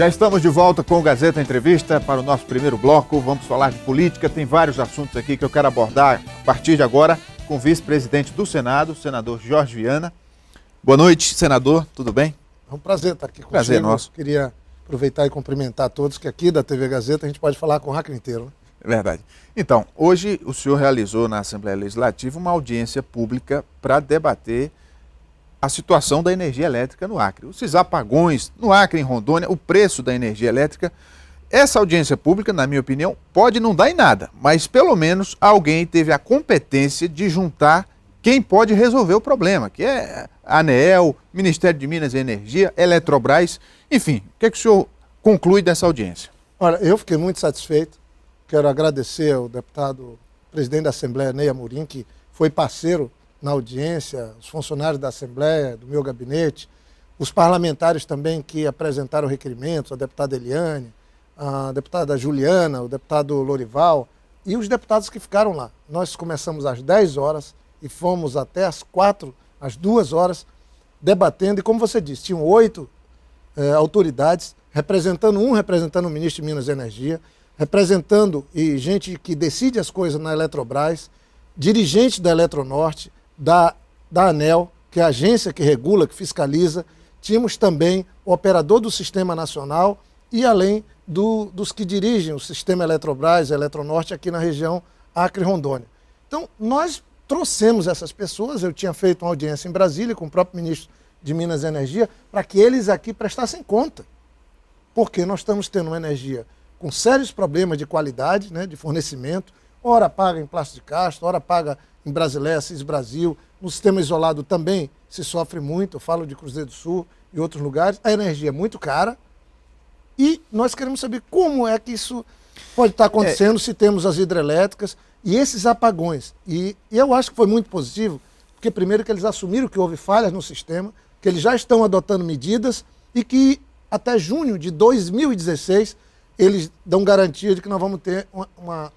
Já estamos de volta com o Gazeta Entrevista para o nosso primeiro bloco. Vamos falar de política, tem vários assuntos aqui que eu quero abordar a partir de agora com o vice-presidente do Senado, o senador Jorge Viana. Boa noite, senador, tudo bem? É um prazer estar aqui contigo. Prazer nosso. Queria aproveitar e cumprimentar todos, que aqui da TV Gazeta a gente pode falar com o Acre inteiro, né? É verdade. Então, hoje o senhor realizou na Assembleia Legislativa uma audiência pública para debater a situação da energia elétrica no Acre. Esses apagões no Acre, em Rondônia, o preço da energia elétrica. Essa audiência pública, na minha opinião, pode não dar em nada, mas pelo menos alguém teve a competência de juntar quem pode resolver o problema, que é a ANEEL, Ministério de Minas e Energia, Eletrobras, enfim. O que é que o senhor conclui dessa audiência? Olha, eu fiquei muito satisfeito. Quero agradecer ao deputado presidente da Assembleia, Ney Amorim, que foi parceiro na audiência, os funcionários da Assembleia, do meu gabinete, os parlamentares também que apresentaram requerimentos, a deputada Eliane, a deputada Juliana, o deputado Lorival e os deputados que ficaram lá. Nós começamos às 10 horas e fomos até às 2 horas, debatendo, e como você disse, tinham 8 autoridades, representando o ministro de Minas e Energia, representando e gente que decide as coisas na Eletrobras, dirigente da Eletronorte, da ANEEL, que é a agência que regula, que fiscaliza. Tínhamos também o operador do Sistema Nacional e além dos que dirigem o Sistema Eletrobras, Eletronorte, aqui na região Acre-Rondônia. Então, nós trouxemos essas pessoas, eu tinha feito uma audiência em Brasília com o próprio ministro de Minas e Energia, para que eles aqui prestassem conta, porque nós estamos tendo uma energia com sérios problemas de qualidade, né, de fornecimento, ora paga em Plástico de Castro, ora paga em Brasileia, Cis Brasil. No sistema isolado também se sofre muito, eu falo de Cruzeiro do Sul e outros lugares. A energia é muito cara e nós queremos saber como é que isso pode estar acontecendo se temos as hidrelétricas e esses apagões. E eu acho que foi muito positivo, porque primeiro que eles assumiram que houve falhas no sistema, que eles já estão adotando medidas e que até junho de 2016 eles dão garantia de que nós vamos ter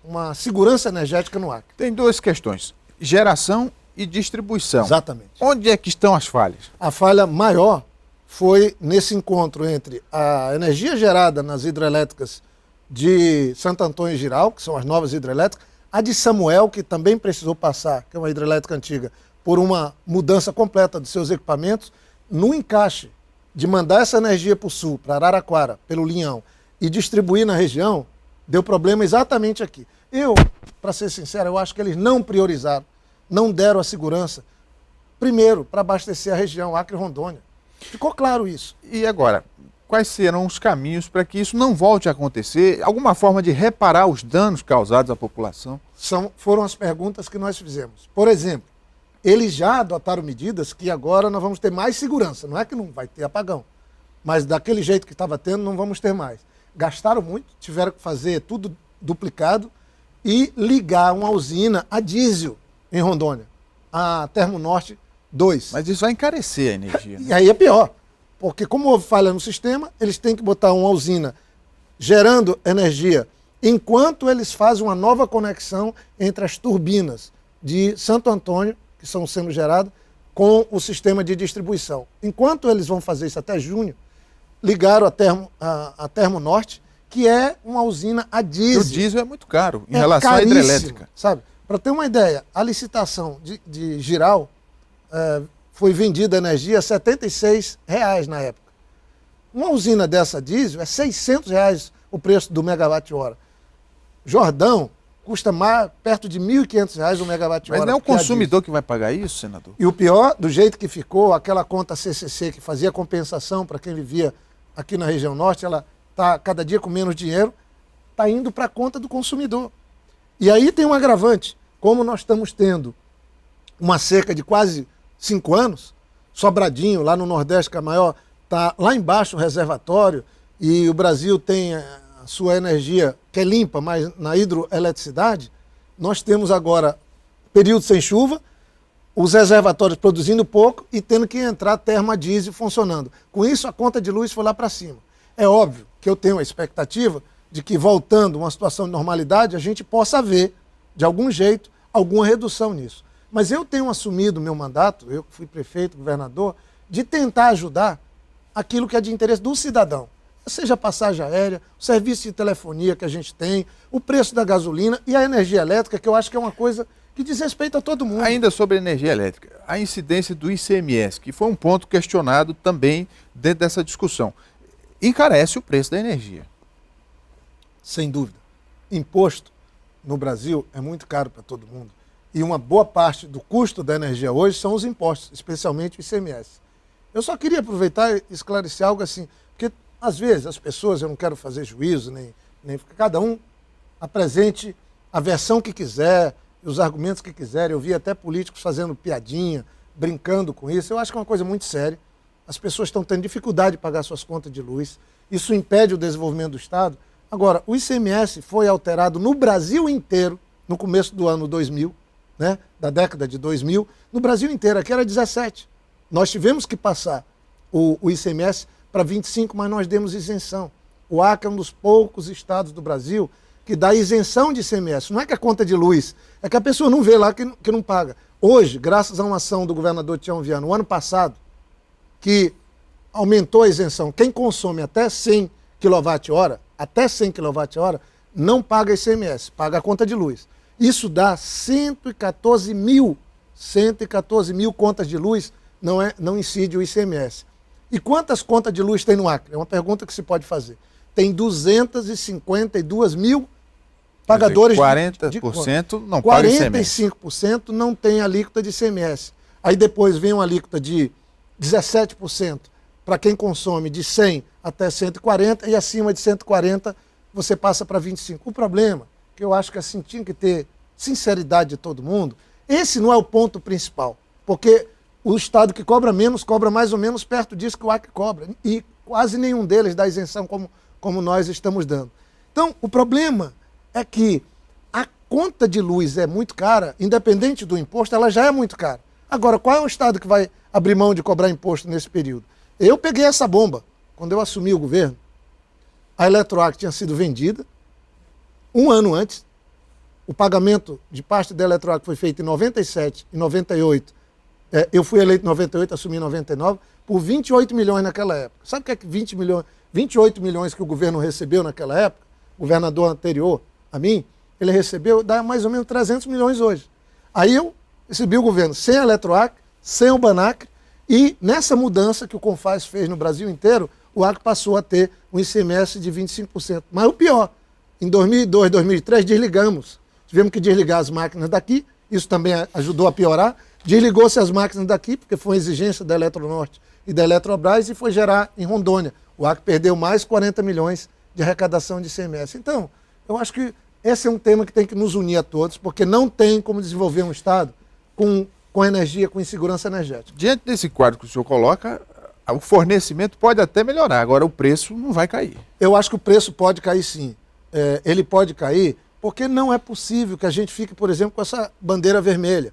uma segurança energética no Acre. Tem duas questões, geração e distribuição. Exatamente. Onde é que estão as falhas? A falha maior foi nesse encontro entre a energia gerada nas hidrelétricas de Santo Antônio e Giral, que são as novas hidrelétricas, a de Samuel, que também precisou passar, que é uma hidrelétrica antiga, por uma mudança completa dos seus equipamentos, no encaixe de mandar essa energia para o sul, para Araraquara, pelo Linhão, e distribuir na região, deu problema exatamente aqui. Eu, para ser sincero, eu acho que eles não priorizaram, não deram a segurança, primeiro, para abastecer a região Acre e Rondônia. Ficou claro isso. E agora, quais serão os caminhos para que isso não volte a acontecer? Alguma forma de reparar os danos causados à população? Foram as perguntas que nós fizemos. Por exemplo, eles já adotaram medidas que agora nós vamos ter mais segurança. Não é que não vai ter apagão, mas daquele jeito que estava tendo não vamos ter mais. Gastaram muito, tiveram que fazer tudo duplicado e ligar uma usina a diesel em Rondônia, a Termonorte 2. Mas isso vai encarecer a energia, né? E aí é pior, porque como houve falha no sistema, eles têm que botar uma usina gerando energia, enquanto eles fazem uma nova conexão entre as turbinas de Santo Antônio, que estão sendo geradas, com o sistema de distribuição. Enquanto eles vão fazer isso até junho, ligaram a Termonorte, que é uma usina a diesel. O diesel é muito caro em relação à hidrelétrica. Sabe? Para ter uma ideia, a licitação de Giral foi vendida a energia a R$ 76 na época. Uma usina dessa diesel é R$ 600 o preço do megawatt-hora. Jordão custa perto de R$ 1.500 o megawatt-hora. Mas não é o consumidor que vai pagar isso, senador? E o pior, do jeito que ficou, aquela conta CCC que fazia compensação para quem vivia aqui na região norte, ela está cada dia com menos dinheiro, está indo para a conta do consumidor. E aí tem um agravante, como nós estamos tendo uma seca de quase 5 anos, Sobradinho, lá no Nordeste, que é maior, está lá embaixo o reservatório, e o Brasil tem a sua energia que é limpa, mas na hidroeletricidade, nós temos agora período sem chuva, os reservatórios produzindo pouco e tendo que entrar termodiesel funcionando. Com isso, a conta de luz foi lá para cima. É óbvio que eu tenho a expectativa de que, voltando a uma situação de normalidade, a gente possa ver, de algum jeito, alguma redução nisso. Mas eu tenho assumido o meu mandato, eu que fui prefeito, governador, de tentar ajudar aquilo que é de interesse do cidadão. seja a passagem aérea, o serviço de telefonia que a gente tem, o preço da gasolina e a energia elétrica, que eu acho que é uma coisa que diz respeito a todo mundo. Ainda sobre a energia elétrica, a incidência do ICMS, que foi um ponto questionado também dentro dessa discussão, encarece o preço da energia. Sem dúvida. Imposto no Brasil é muito caro para todo mundo. E uma boa parte do custo da energia hoje são os impostos, especialmente o ICMS. Eu só queria aproveitar e esclarecer algo assim, porque às vezes as pessoas, eu não quero fazer juízo, nem cada um apresente a versão que quiser, os argumentos que quiser. Eu vi até políticos fazendo piadinha, brincando com isso. Eu acho que é uma coisa muito séria. As pessoas estão tendo dificuldade de pagar suas contas de luz. Isso impede o desenvolvimento do Estado. Agora, o ICMS foi alterado no Brasil inteiro, no começo do ano 2000, né, da década de 2000, no Brasil inteiro, aqui era 17. Nós tivemos que passar o ICMS para 25, mas nós demos isenção. O Acre é um dos poucos estados do Brasil que dá isenção de ICMS. Não é que a conta de luz, é que a pessoa não vê lá que não paga. Hoje, graças a uma ação do governador Tião Viana, no ano passado, que aumentou a isenção, quem consome até 100 kWh, não paga ICMS, paga a conta de luz. Isso dá 114 mil contas de luz, não incide o ICMS. E quantas contas de luz tem no Acre? É uma pergunta que se pode fazer. Tem 252 mil pagadores. 40% não paga ICMS. 45% não tem alíquota de ICMS. Aí depois vem uma alíquota de 17% para quem consome de 100 até 140 e acima de 140 você passa para 25%. O problema, que eu acho que assim tinha que ter sinceridade de todo mundo, esse não é o ponto principal, porque o estado que cobra menos, cobra mais ou menos perto disso que o Acre cobra, e quase nenhum deles dá isenção como nós estamos dando. Então, o problema é que a conta de luz é muito cara, independente do imposto, ela já é muito cara. Agora, qual é o estado que vai abrir mão de cobrar imposto nesse período? Eu peguei essa bomba quando eu assumi o governo. A Eletroacre tinha sido vendida um ano antes. O pagamento de parte da Eletroacre foi feito em 97 e 98. Eu fui eleito em 98, assumi em 99, por 28 milhões naquela época. Sabe o que é que 28 milhões que o governo recebeu naquela época? O governador anterior a mim, ele recebeu, dá mais ou menos 300 milhões hoje. Aí eu recebi o governo sem a Eletroacre, sem o Banacre, e nessa mudança que o Confas fez no Brasil inteiro, o Acre passou a ter um ICMS de 25%. Mas o pior, em 2002, 2003, desligamos. Tivemos que desligar as máquinas daqui, isso também ajudou a piorar. Desligou-se as máquinas daqui, porque foi uma exigência da Eletronorte e da Eletrobras, e foi gerar em Rondônia. O Acre perdeu mais 40 milhões de arrecadação de ICMS. Então, eu acho que esse é um tema que tem que nos unir a todos, porque não tem como desenvolver um Estado com energia, com insegurança energética. Diante desse quadro que o senhor coloca, o fornecimento pode até melhorar, agora o preço não vai cair. Eu acho que o preço pode cair sim. Ele pode cair porque não é possível que a gente fique, por exemplo, com essa bandeira vermelha.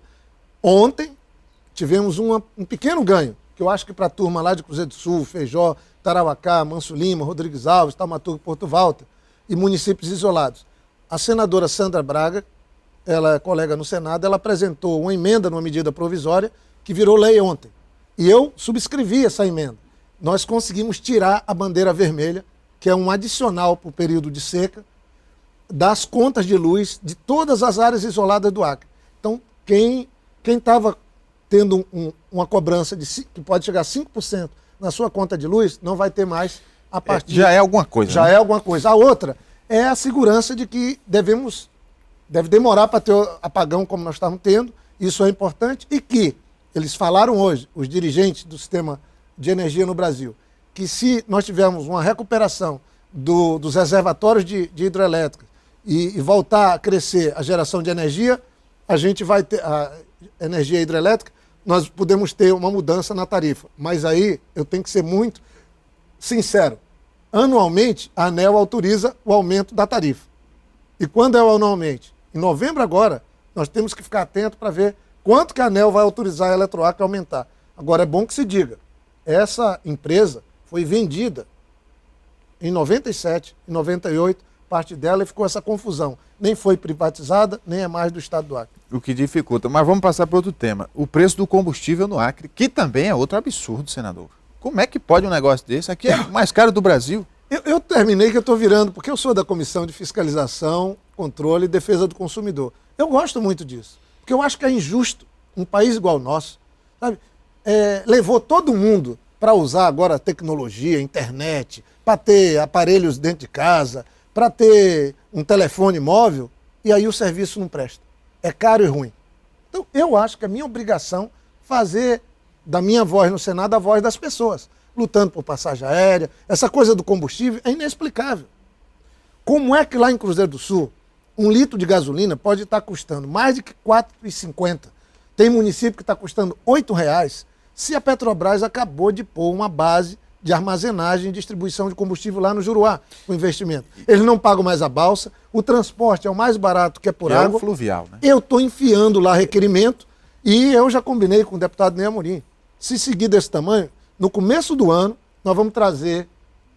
Ontem tivemos um pequeno ganho, que eu acho que para a turma lá de Cruzeiro do Sul, Feijó, Tarauacá, Manso Lima, Rodrigues Alves, Taumaturgo, Porto Walter e municípios isolados. A senadora Sandra Braga, ela é colega no Senado, ela apresentou uma emenda numa medida provisória que virou lei ontem. E eu subscrevi essa emenda. Nós conseguimos tirar a bandeira vermelha, que é um adicional para o período de seca, das contas de luz de todas as áreas isoladas do Acre. Então, quem estava tendo uma cobrança que pode chegar a 5% na sua conta de luz, não vai ter mais a partir... Já é alguma coisa. Já é alguma coisa. A outra é a segurança de que deve demorar para ter apagão como nós estamos tendo, isso é importante, e que eles falaram hoje, os dirigentes do sistema de energia no Brasil, que se nós tivermos uma recuperação dos reservatórios de hidrelétrica e voltar a crescer a geração de energia, a gente vai ter a energia hidrelétrica, nós podemos ter uma mudança na tarifa. Mas aí eu tenho que ser muito sincero. Anualmente, a ANEEL autoriza o aumento da tarifa. E quando é anualmente? Em novembro agora, nós temos que ficar atento para ver quanto que a ANEEL vai autorizar a Eletroacre a aumentar. Agora é bom que se diga, essa empresa foi vendida em 97, em 98, parte dela, e ficou essa confusão. Nem foi privatizada, nem é mais do Estado do Acre. O que dificulta. Mas vamos passar para outro tema. O preço do combustível no Acre, que também é outro absurdo, senador. Como é que pode um negócio desse? Aqui é o mais caro do Brasil. Eu terminei que eu estou virando, porque eu sou da Comissão de Fiscalização, Controle e Defesa do Consumidor. Eu gosto muito disso, porque eu acho que é injusto um país igual ao nosso, sabe? Levou todo mundo para usar agora tecnologia, internet, para ter aparelhos dentro de casa, para ter um telefone móvel, e aí o serviço não presta. É caro e ruim. Então, eu acho que é minha obrigação fazer da minha voz no Senado a voz das pessoas, lutando por passagem aérea. Essa coisa do combustível é inexplicável. Como é que lá em Cruzeiro do Sul, 1 litro de gasolina pode estar custando mais de R$ 4,50? Tem município que está custando R$ 8,00, se a Petrobras acabou de pôr uma base de armazenagem e distribuição de combustível lá no Juruá, o investimento. Eles não pagam mais a balsa, o transporte é o mais barato que é por água. É o fluvial, né? Eu estou enfiando lá requerimento e eu já combinei com o deputado Ney Amorim. Se seguir desse tamanho, no começo do ano, nós vamos trazer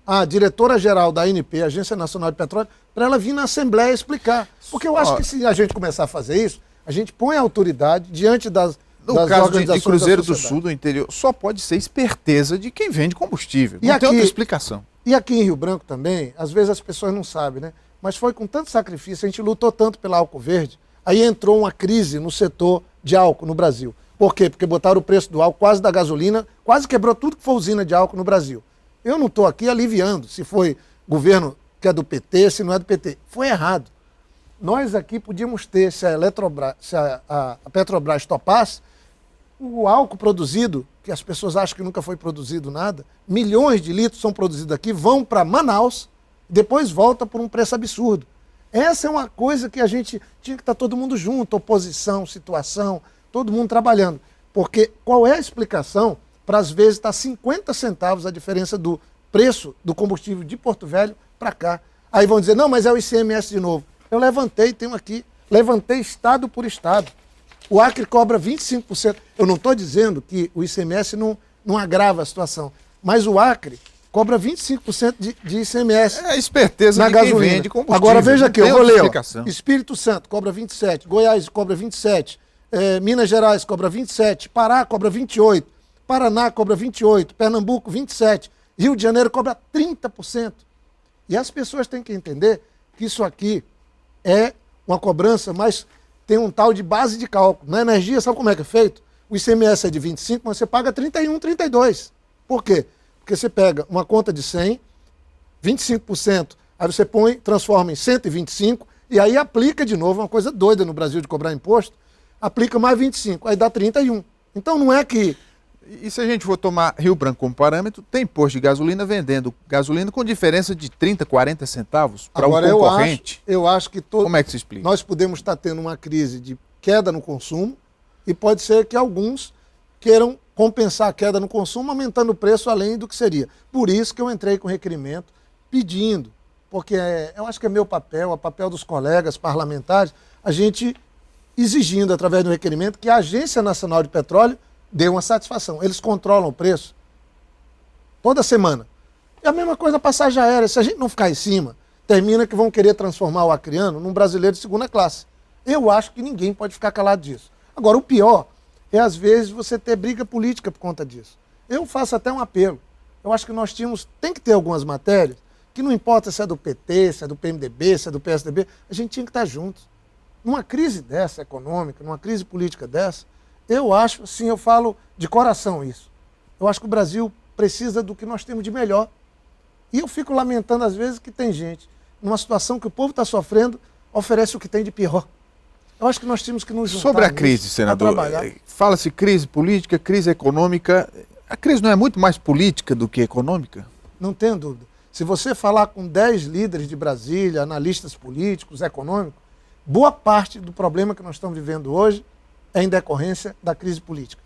a diretora-geral da ANP, Agência Nacional de Petróleo, para ela vir na Assembleia explicar. Porque eu acho que se a gente começar a fazer isso, a gente põe a autoridade diante das caso organizações de Cruzeiro da do sociedade. Sul, do interior, só pode ser esperteza de quem vende combustível. E Não tem aqui- outra explicação. E aqui em Rio Branco também, às vezes as pessoas não sabem, né? Mas foi com tanto sacrifício, a gente lutou tanto pela álcool verde, aí entrou uma crise no setor de álcool no Brasil. Por quê? Porque botaram o preço do álcool quase da gasolina, quase quebrou tudo que foi usina de álcool no Brasil. Eu não estou aqui aliviando se foi governo que é do PT, se não é do PT. Foi errado. Nós aqui podíamos ter, se a Petrobras topasse, o álcool produzido, que as pessoas acham que nunca foi produzido nada, milhões de litros são produzidos aqui, vão para Manaus, depois volta por um preço absurdo. Essa é uma coisa que a gente tinha que estar todo mundo junto, oposição, situação, todo mundo trabalhando. Porque qual é a explicação para às vezes estar 50 centavos a diferença do preço do combustível de Porto Velho para cá? Aí vão dizer, não, mas é o ICMS de novo. Eu levantei, tenho aqui, levantei estado por estado. O Acre cobra 25%. Eu não estou dizendo que o ICMS não agrava a situação, mas o Acre cobra 25% de ICMS É a esperteza na de quem gasolina. vende combustível. Agora veja Não aqui, tem eu vou outra ler. Ó. explicação. Espírito Santo cobra 27%, Goiás cobra 27%, Minas Gerais cobra 27%, Pará cobra 28%, Paraná cobra 28%, Pernambuco 27%, Rio de Janeiro cobra 30%. E as pessoas têm que entender que isso aqui é uma cobrança, mas tem um tal de base de cálculo. Na energia, sabe como é que é feito? O ICMS é de 25%, mas você paga 31%, 32%. Por quê? Porque você pega uma conta de 100, 25%, aí você transforma em 125, e aí aplica de novo, uma coisa doida no Brasil de cobrar imposto, aplica mais 25, aí dá 31. Então não é que... E se a gente for tomar Rio Branco como parâmetro, tem posto de gasolina vendendo gasolina com diferença de 30, 40 centavos para um Agora, concorrente. eu acho que Como é que se explica? nós podemos estar tendo uma crise de queda no consumo e pode ser que alguns queiram compensar a queda no consumo aumentando o preço além do que seria. Por isso que eu entrei com requerimento pedindo, porque eu acho que é meu papel, o papel dos colegas parlamentares, a gente exigindo através do requerimento que a Agência Nacional de Petróleo dê uma satisfação. Eles controlam o preço toda semana. E a mesma coisa a passagem aérea. Se a gente não ficar em cima, termina que vão querer transformar o acreano num brasileiro de segunda classe. Eu acho que ninguém pode ficar calado disso. Agora, o pior é, às vezes, você ter briga política por conta disso. Eu faço até um apelo. Eu acho que nós tem que ter algumas matérias, que não importa se é do PT, se é do PMDB, se é do PSDB, a gente tinha que estar juntos. Numa crise dessa econômica, numa crise política dessa, eu acho, sim, eu falo de coração isso. Eu acho que o Brasil precisa do que nós temos de melhor. E eu fico lamentando, às vezes, que tem gente, numa situação que o povo está sofrendo, oferece o que tem de pior. Eu acho que nós temos que nos juntar Sobre a crise, senador, fala-se crise política, crise econômica. A crise não é muito mais política do que econômica? Não tenho dúvida. Se você falar com 10 líderes de Brasília, analistas políticos, econômicos, boa parte do problema que nós estamos vivendo hoje é em decorrência da crise política.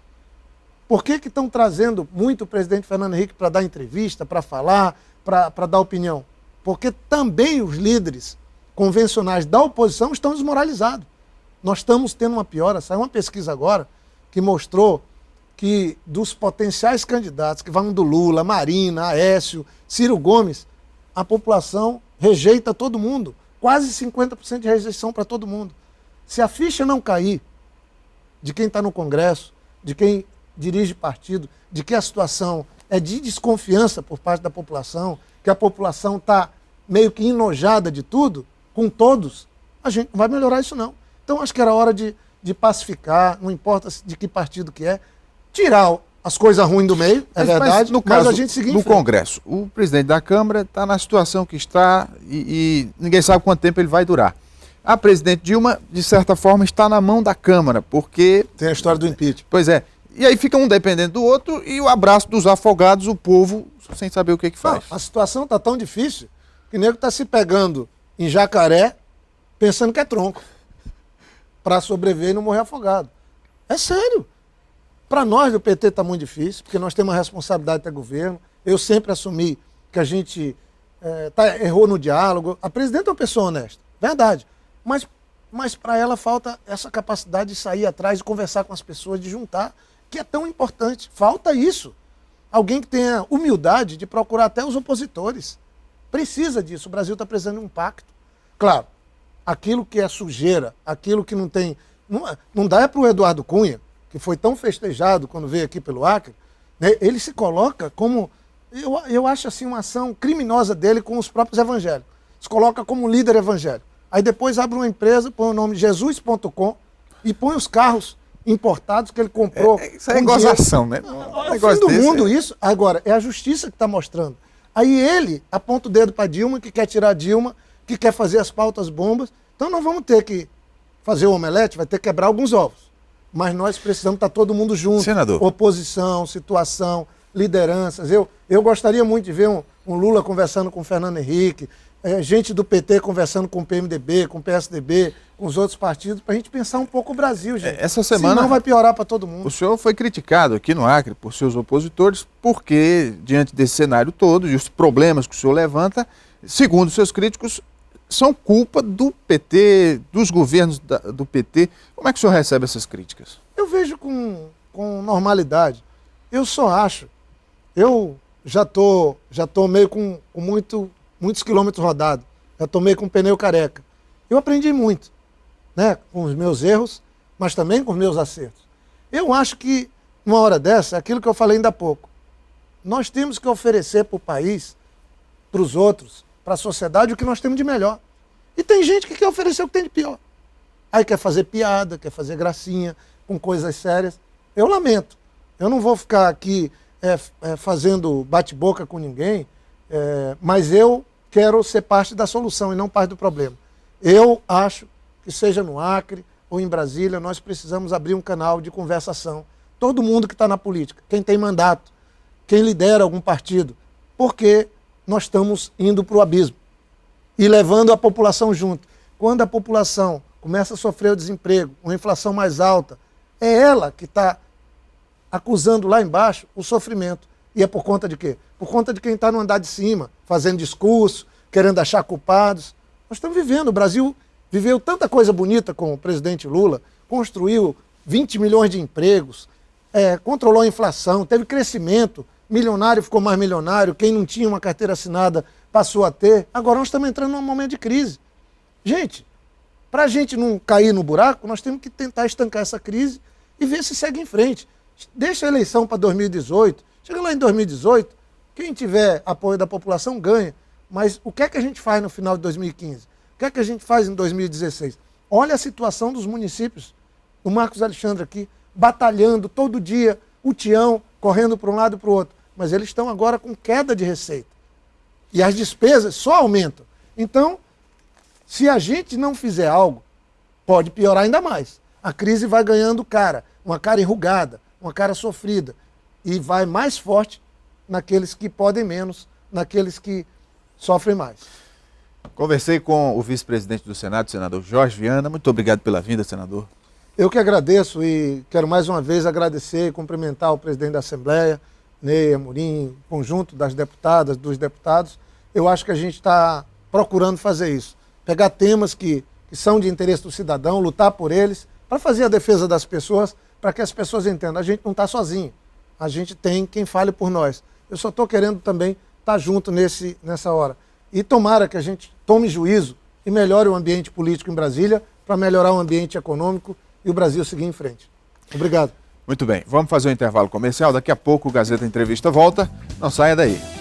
Por que estão trazendo muito o presidente Fernando Henrique para dar entrevista, para falar, para dar opinião? Porque também os líderes convencionais da oposição estão desmoralizados. Nós estamos tendo uma piora. Saiu uma pesquisa agora que mostrou que dos potenciais candidatos, que vão do Lula, Marina, Aécio, Ciro Gomes, a população rejeita todo mundo. Quase 50% de rejeição para todo mundo. Se a ficha não cair de quem está no Congresso, de quem dirige partido, de que a situação é de desconfiança por parte da população, que a população está meio que enojada de tudo, com todos, a gente não vai melhorar isso não. Então acho que era hora de pacificar, não importa de que partido que é, tirar as coisas ruins do meio, é verdade, no caso, a gente seguir no Congresso, o presidente da Câmara está na situação que está e ninguém sabe quanto tempo ele vai durar. A presidente Dilma, de certa forma, está na mão da Câmara, porque... Tem a história do impeachment. Pois é. E aí fica um dependendo do outro e o abraço dos afogados, o povo, sem saber o que faz. Não, a situação está tão difícil que o nego está se pegando em jacaré pensando que é tronco para sobreviver e não morrer afogado. É sério. Para nós do PT está muito difícil, porque nós temos uma responsabilidade até governo. Eu sempre assumi que a gente errou no diálogo. A presidenta é uma pessoa honesta, verdade. Mas para ela falta essa capacidade de sair atrás, de conversar com as pessoas, de juntar, que é tão importante. Falta isso. Alguém que tenha humildade de procurar até os opositores. Precisa disso. O Brasil está precisando de um pacto. Claro, aquilo que é sujeira, aquilo que não tem... Não dá para o Eduardo Cunha, que foi tão festejado quando veio aqui pelo Acre, né, ele se coloca como... Eu acho assim uma ação criminosa dele com os próprios evangélicos. Se coloca como líder evangélico. Aí depois abre uma empresa, põe o nome Jesus.com e põe os carros importados que ele comprou. Isso é gozação, né? É o fim do mundo isso. Agora, é a justiça que está mostrando. Aí ele aponta o dedo para Dilma, que quer tirar Dilma, que quer fazer as pautas bombas. Então nós vamos ter que fazer o omelete, vai ter que quebrar alguns ovos. Mas nós precisamos estar todo mundo junto. Senador. Oposição, situação, lideranças. Eu gostaria muito de ver um Lula conversando com o Fernando Henrique, gente do PT conversando com o PMDB, com o PSDB, com os outros partidos, para a gente pensar um pouco o Brasil, gente. Essa semana, senão vai piorar para todo mundo. O senhor foi criticado aqui no Acre por seus opositores, porque, diante desse cenário todo e os problemas que o senhor levanta, segundo seus críticos, são culpa do PT, dos governos do PT. Como é que o senhor recebe essas críticas? Eu vejo com normalidade. Eu só acho, eu já tô meio com muitos quilômetros rodados, já tô meio com pneu careca. Eu aprendi muito, né, com os meus erros, mas também com os meus acertos. Eu acho que, numa hora dessa, é aquilo que eu falei ainda há pouco, nós temos que oferecer para o país, para os outros, para a sociedade, o que nós temos de melhor. E tem gente que quer oferecer o que tem de pior. Aí quer fazer piada, quer fazer gracinha, com coisas sérias. Eu lamento. Eu não vou ficar aqui fazendo bate-boca com ninguém, mas eu quero ser parte da solução e não parte do problema. Eu acho que seja no Acre ou em Brasília, nós precisamos abrir um canal de conversação. Todo mundo que está na política, quem tem mandato, quem lidera algum partido, porque nós estamos indo para o abismo e levando a população junto. Quando a população começa a sofrer o desemprego, uma inflação mais alta, é ela que está acusando lá embaixo o sofrimento. E é por conta de quê? Por conta de quem está no andar de cima, fazendo discurso, querendo achar culpados. Nós estamos vivendo, o Brasil viveu tanta coisa bonita com o presidente Lula, construiu 20 milhões de empregos, controlou a inflação, teve crescimento, milionário ficou mais milionário, quem não tinha uma carteira assinada passou a ter. Agora nós estamos entrando num momento de crise. Gente, para a gente não cair no buraco, nós temos que tentar estancar essa crise e ver se segue em frente. Deixa a eleição para 2018, chega lá em 2018, quem tiver apoio da população ganha. Mas o que é que a gente faz no final de 2015? O que é que a gente faz em 2016? Olha a situação dos municípios. O Marcos Alexandre aqui, batalhando todo dia, o Tião correndo para um lado e para o outro. Mas eles estão agora com queda de receita. E as despesas só aumentam. Então, se a gente não fizer algo, pode piorar ainda mais. A crise vai ganhando cara, uma cara enrugada, uma cara sofrida. E vai mais forte naqueles que podem menos, naqueles que sofrem mais. Conversei com o vice-presidente do Senado, o senador Jorge Viana. Muito obrigado pela vinda, senador. Eu que agradeço e quero mais uma vez agradecer e cumprimentar o presidente da Assembleia, Ney Amorim, conjunto das deputadas, dos deputados. Eu acho que a gente está procurando fazer isso. Pegar temas que são de interesse do cidadão, lutar por eles, para fazer a defesa das pessoas, para que as pessoas entendam. A gente não está sozinho. A gente tem quem fale por nós. Eu só estou querendo também estar junto nessa hora. E tomara que a gente tome juízo e melhore o ambiente político em Brasília para melhorar o ambiente econômico e o Brasil seguir em frente. Obrigado. Muito bem, vamos fazer um intervalo comercial. Daqui a pouco o Gazeta Entrevista volta. Não saia daí.